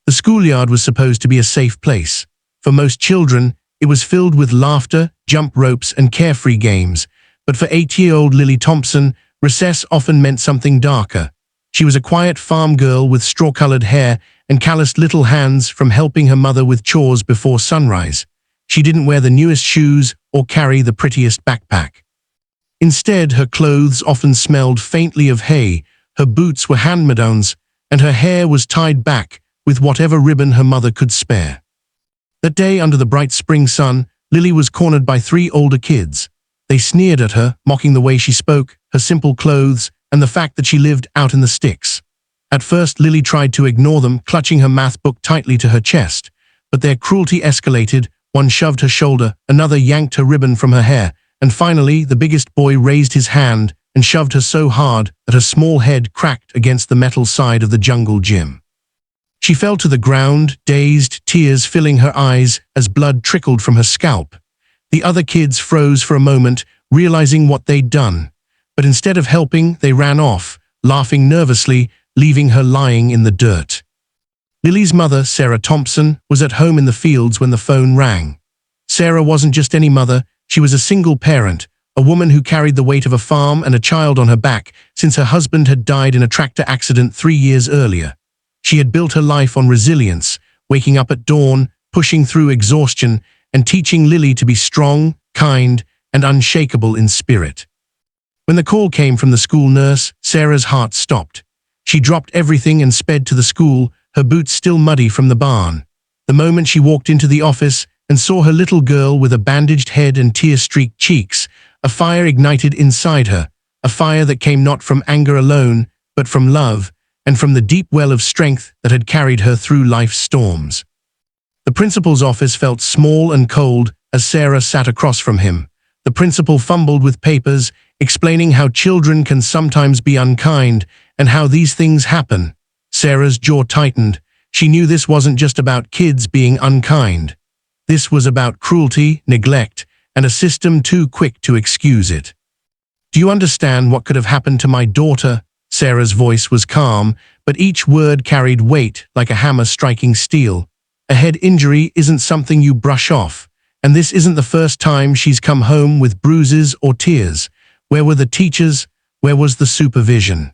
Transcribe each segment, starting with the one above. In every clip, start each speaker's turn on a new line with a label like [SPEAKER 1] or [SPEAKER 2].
[SPEAKER 1] The schoolyard was supposed to be a safe place. For most children, it was filled with laughter, jump ropes, and carefree games. But for 8-year-old Lily Thompson, recess often meant something darker. She was a quiet farm girl with straw-colored hair and calloused little hands from helping her mother with chores before sunrise. She didn't wear the newest shoes or carry the prettiest backpack. Instead, her clothes often smelled faintly of hay, her boots were hand-me-downs, and her hair was tied back with whatever ribbon her mother could spare. That day, under the bright spring sun, Lily was cornered by 3 older kids. They sneered at her, mocking the way she spoke, her simple clothes, and the fact that she lived out in the sticks. At first, Lily tried to ignore them, clutching her math book tightly to her chest. But their cruelty escalated. One shoved her shoulder, another yanked her ribbon from her hair, and finally, the biggest boy raised his hand and shoved her so hard that her small head cracked against the metal side of the jungle gym. She fell to the ground, dazed, tears filling her eyes as blood trickled from her scalp. The other kids froze for a moment, realizing what they'd done. But instead of helping, they ran off, laughing nervously, leaving her lying in the dirt. Lily's mother, Sarah Thompson, was at home in the fields when the phone rang. Sarah wasn't just any mother, she was a single parent, a woman who carried the weight of a farm and a child on her back since her husband had died in a tractor accident 3 years earlier. She had built her life on resilience, waking up at dawn, pushing through exhaustion, and teaching Lily to be strong, kind, and unshakable in spirit. When the call came from the school nurse, Sarah's heart stopped. She dropped everything and sped to the school, her boots still muddy from the barn. The moment she walked into the office and saw her little girl with a bandaged head and tear-streaked cheeks, a fire ignited inside her, a fire that came not from anger alone, but from love, and from the deep well of strength that had carried her through life's storms. The principal's office felt small and cold as Sarah sat across from him. The principal fumbled with papers, explaining how children can sometimes be unkind and how these things happen. Sarah's jaw tightened. She knew this wasn't just about kids being unkind. This was about cruelty, neglect, and a system too quick to excuse it. "Do you understand what could have happened to my daughter?" Sarah's voice was calm, but each word carried weight like a hammer striking steel. A head injury isn't something you brush off, and this isn't the first time she's come home with bruises or tears. Where were the teachers? Where was the supervision?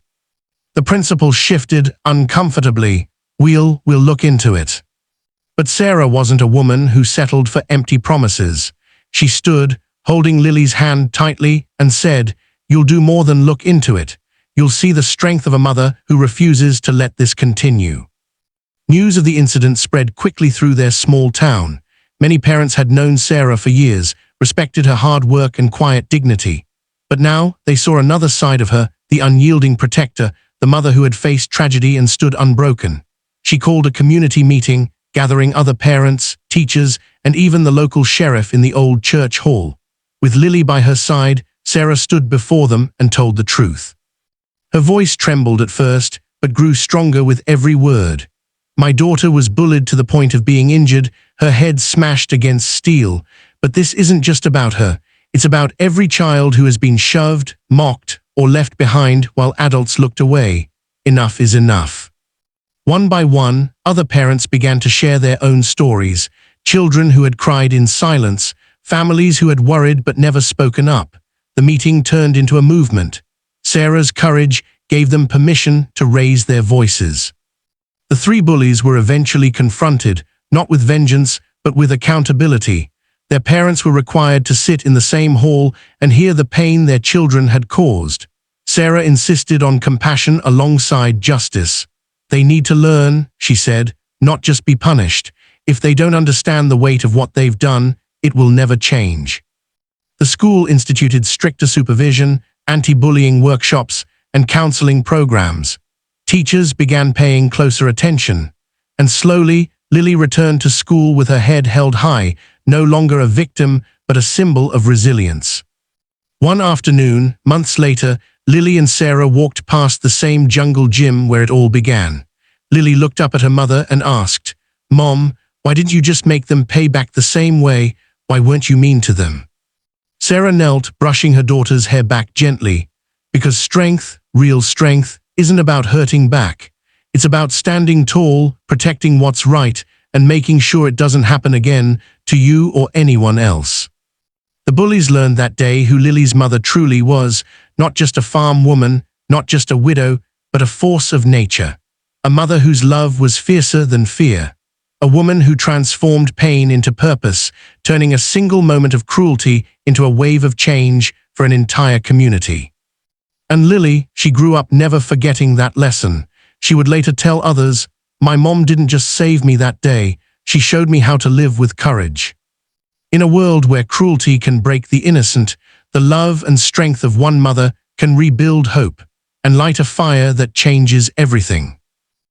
[SPEAKER 1] The principal shifted uncomfortably. We'll look into it." But Sarah wasn't a woman who settled for empty promises. She stood, holding Lily's hand tightly, and said, "You'll do more than look into it. You'll see the strength of a mother who refuses to let this continue." News of the incident spread quickly through their small town. Many parents had known Sarah for years, respected her hard work and quiet dignity. But now they saw another side of her, the unyielding protector, the mother who had faced tragedy and stood unbroken. She called a community meeting, gathering other parents, teachers, and even the local sheriff in the old church hall. With Lily by her side, Sarah stood before them and told the truth. Her voice trembled at first, but grew stronger with every word. "My daughter was bullied to the point of being injured, her head smashed against steel. But this isn't just about her. It's about every child who has been shoved, mocked, or left behind while adults looked away. Enough is enough." One by one, other parents began to share their own stories. Children who had cried in silence, families who had worried but never spoken up. The meeting turned into a movement. Sarah's courage gave them permission to raise their voices. The 3 bullies were eventually confronted, not with vengeance, but with accountability. Their parents were required to sit in the same hall and hear the pain their children had caused. Sarah insisted on compassion alongside justice. "They need to learn," she said, "not just be punished. If they don't understand the weight of what they've done, it will never change." The school instituted stricter supervision, anti-bullying workshops, and counseling programs. Teachers began paying closer attention. And slowly, Lily returned to school with her head held high, no longer a victim, but a symbol of resilience. One afternoon, months later, Lily and Sarah walked past the same jungle gym where it all began. Lily looked up at her mother and asked, "Mom, why didn't you just make them pay back the same way? Why weren't you mean to them?" Sarah knelt, brushing her daughter's hair back gently. "Because strength, real strength, isn't about hurting back. It's about standing tall, protecting what's right, and making sure it doesn't happen again to you or anyone else. The bullies learned that day who Lily's mother truly was, not just a farm woman, not just a widow, but a force of nature. A mother whose love was fiercer than fear. A woman who transformed pain into purpose, turning a single moment of cruelty into a wave of change for an entire community. And Lily, she grew up never forgetting that lesson. She would later tell others, "My mom didn't just save me that day, she showed me how to live with courage." In a world where cruelty can break the innocent, the love and strength of one mother can rebuild hope and light a fire that changes everything.